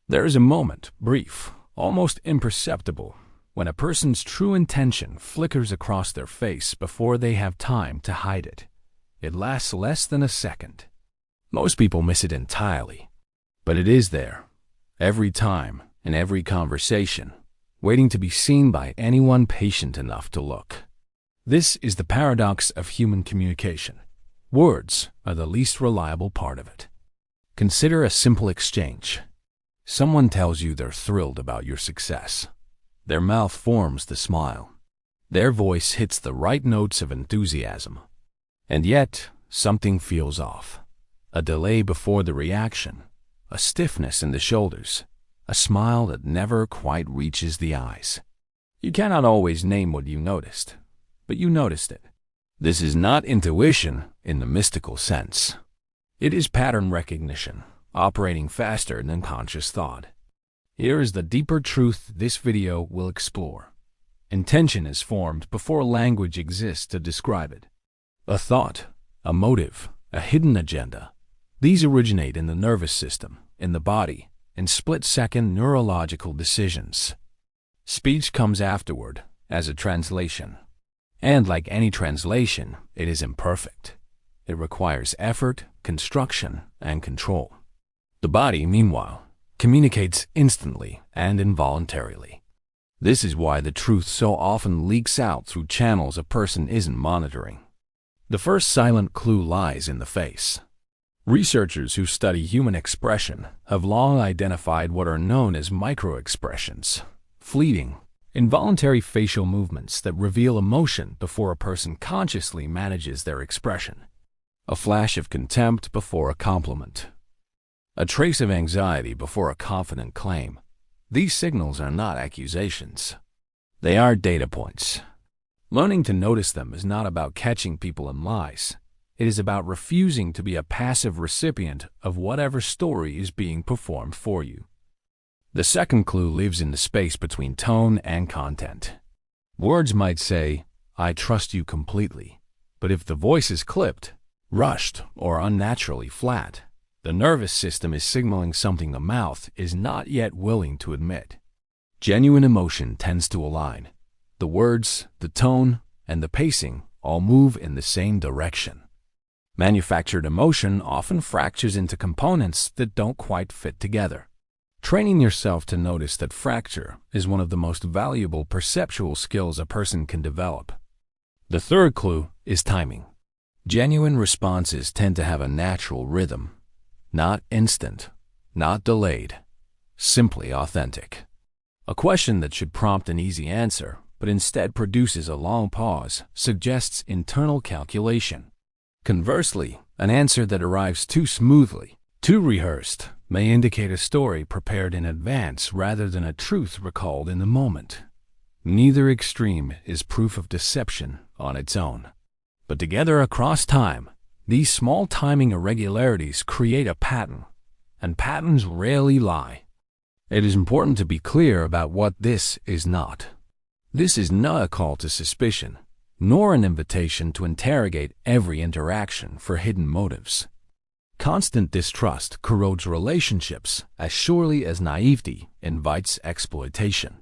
There is a moment, brief, almost imperceptible, when a person's true intention flickers across their face before they have time to hide it. It lasts less than a second. Most people miss it entirely, but it is there, every time, in every conversation, waiting to be seen by anyone patient enough to look. This is the paradox of human communication. Words are the least reliable part of it. Consider a simple exchange. Someone tells you they're thrilled about your success. Their mouth forms the smile. Their voice hits the right notes of enthusiasm. And yet, something feels off. A delay before the reaction, a stiffness in the shoulders, a smile that never quite reaches the eyes. You cannot always name what you noticed, but you noticed it. This is not intuition in the mystical sense. It is pattern recognition, operating faster than conscious thought. Here is the deeper truth this video will explore. Intention is formed before language exists to describe it. A thought, a motive, a hidden agenda. These originate in the nervous system, in the body, in split-second neurological decisions. Speech comes afterward, as a translation. And like any translation, it is imperfect. It requires effort, construction, and control. The body, meanwhile, communicates instantly and involuntarily. This is why the truth so often leaks out through channels a person isn't monitoring. The first silent clue lies in the face. Researchers who study human expression have long identified what are known as microexpressions, fleeting, involuntary facial movements that reveal emotion before a person consciously manages their expression. A flash of contempt before a compliment. A trace of anxiety before a confident claim. These signals are not accusations. They are data points. Learning to notice them is not about catching people in lies. It is about refusing to be a passive recipient of whatever story is being performed for you. The second clue lives in the space between tone and content. Words might say, "I trust you completely," but if the voice is clipped, rushed, or unnaturally flat, the nervous system is signaling something the mouth is not yet willing to admit. Genuine emotion tends to align. The words, the tone, and the pacing all move in the same direction. Manufactured emotion often fractures into components that don't quite fit together. Training yourself to notice that fracture is one of the most valuable perceptual skills a person can develop. The third clue is timing. Genuine responses tend to have a natural rhythm, not instant, not delayed, simply authentic. A question that should prompt an easy answer, but instead produces a long pause, suggests internal calculation. Conversely, an answer that arrives too smoothly, too rehearsed, may indicate a story prepared in advance rather than a truth recalled in the moment. Neither extreme is proof of deception on its own. But together across time, these small timing irregularities create a pattern, and patterns rarely lie. It is important to be clear about what this is not. This is not a call to suspicion, nor an invitation to interrogate every interaction for hidden motives. Constant distrust corrodes relationships as surely as naivety invites exploitation.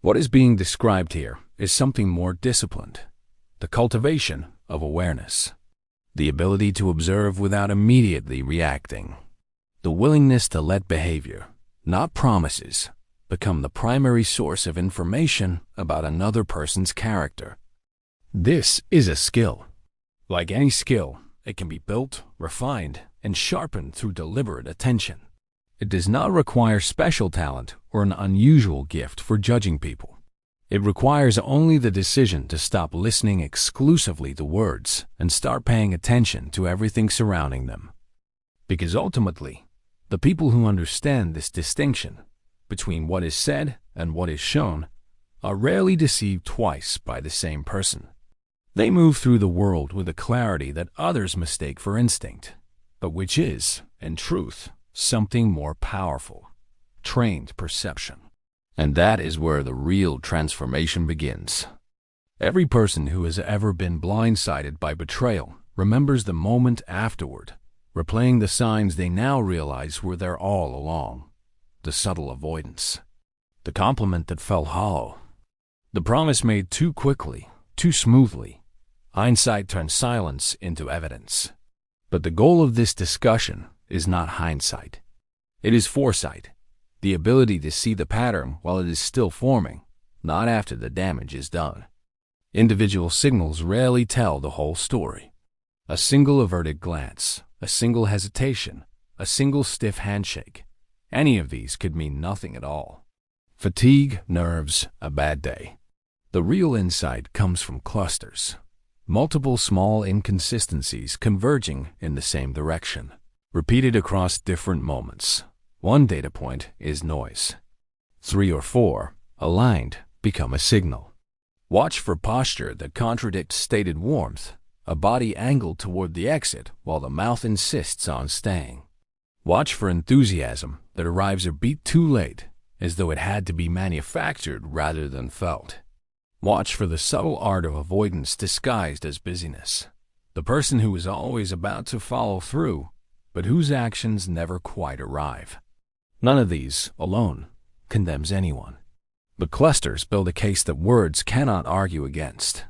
What is being described here is something more disciplined, the cultivation of awareness, the ability to observe without immediately reacting, the willingness to let behavior, not promises, become the primary source of information about another person's character. This is a skill. Like any skill, it can be built, refined, and sharpened through deliberate attention. It does not require special talent or an unusual gift for judging people. It requires only the decision to stop listening exclusively to words and start paying attention to everything surrounding them. Because ultimately, the people who understand this distinction between what is said and what is shown are rarely deceived twice by the same person. They move through the world with a clarity that others mistake for instinct, but which is, in truth, something more powerful, trained perception. And that is where the real transformation begins. Every person who has ever been blindsided by betrayal remembers the moment afterward, replaying the signs they now realize were there all along. the subtle avoidance, the compliment that fell hollow, the promise made too quickly, too smoothly. Hindsight turns silence into evidence. But the goal of this discussion is not hindsight. It is foresight, the ability to see the pattern while it is still forming, not after the damage is done. Individual signals rarely tell the whole story. A single averted glance, a single hesitation, a single stiff handshake, any of these could mean nothing at all. Fatigue, nerves, a bad day. The real insight comes from clusters, multiple small inconsistencies converging in the same direction, repeated across different moments. One data point is noise. 3 or 4, aligned, become a signal. Watch for posture that contradicts stated warmth, a body angled toward the exit while the mouth insists on staying. Watch for enthusiasm that arrives a beat too late, as though it had to be manufactured rather than felt. Watch for the subtle art of avoidance disguised as busyness. The person who is always about to follow through, but whose actions never quite arrive. None of these, alone, condemns anyone. But clusters build a case that words cannot argue against.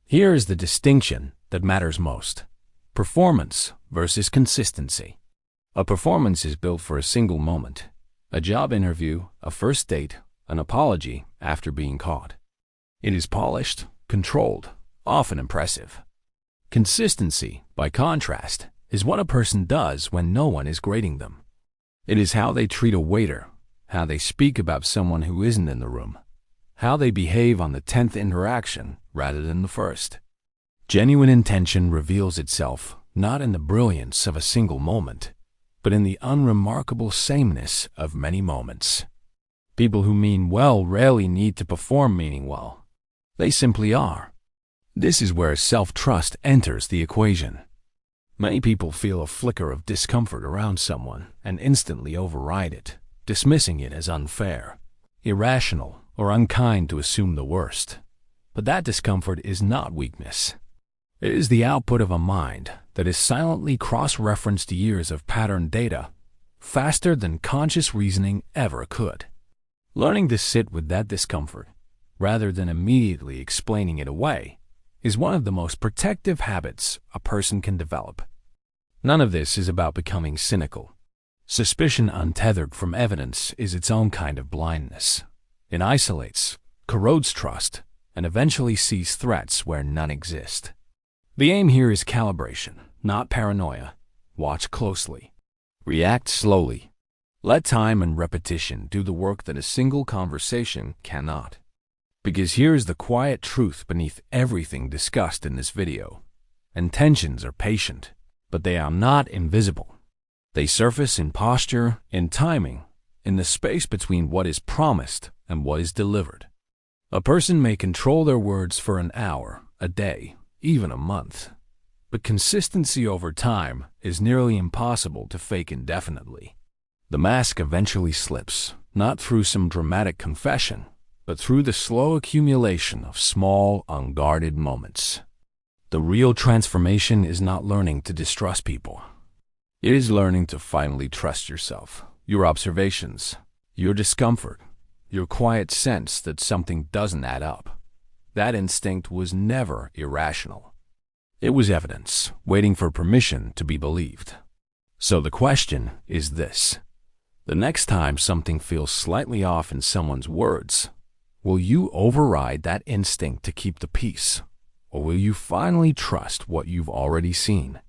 Here is the distinction that matters most: performance versus consistency. A performance is built for a single moment, a job interview, a first date, an apology after being caught. It is polished, controlled, often impressive. Consistency, by contrast, is what a person does when no one is grading them. It is how they treat a waiter, how they speak about someone who isn't in the room, how they behave on the 10th interaction rather than the first. Genuine intention reveals itself not in the brilliance of a single moment, but in the unremarkable sameness of many moments. People who mean well rarely need to perform meaning well. They simply are. This is where self-trust enters the equation. Many people feel a flicker of discomfort around someone and instantly override it, dismissing it as unfair, irrational, or unkind to assume the worst. But that discomfort is not weakness. It is the output of a mind that has silently cross-referenced years of pattern data faster than conscious reasoning ever could. Learning to sit with that discomfort, rather than immediately explaining it away, is one of the most protective habits a person can develop. None of this is about becoming cynical. Suspicion untethered from evidence is its own kind of blindness. It isolates, corrodes trust, and eventually sees threats where none exist. The aim here is calibration, not paranoia. Watch closely. React slowly. Let time and repetition do the work that a single conversation cannot. Because here's the quiet truth beneath everything discussed in this video. Intentions are patient, but they are not invisible. They surface in posture, in timing, in the space between what is promised and what is delivered. A person may control their words for an hour, a day, even a month, but consistency over time is nearly impossible to fake indefinitely. The mask eventually slips, not through some dramatic confession, but through the slow accumulation of small, unguarded moments. The real transformation is not learning to distrust people. It is learning to finally trust yourself, your observations, your discomfort, your quiet sense that something doesn't add up. That instinct was never irrational. It was evidence, waiting for permission to be believed. So the question is this: the next time something feels slightly off in someone's words, will you override that instinct to keep the peace, or will you finally trust what you've already seen?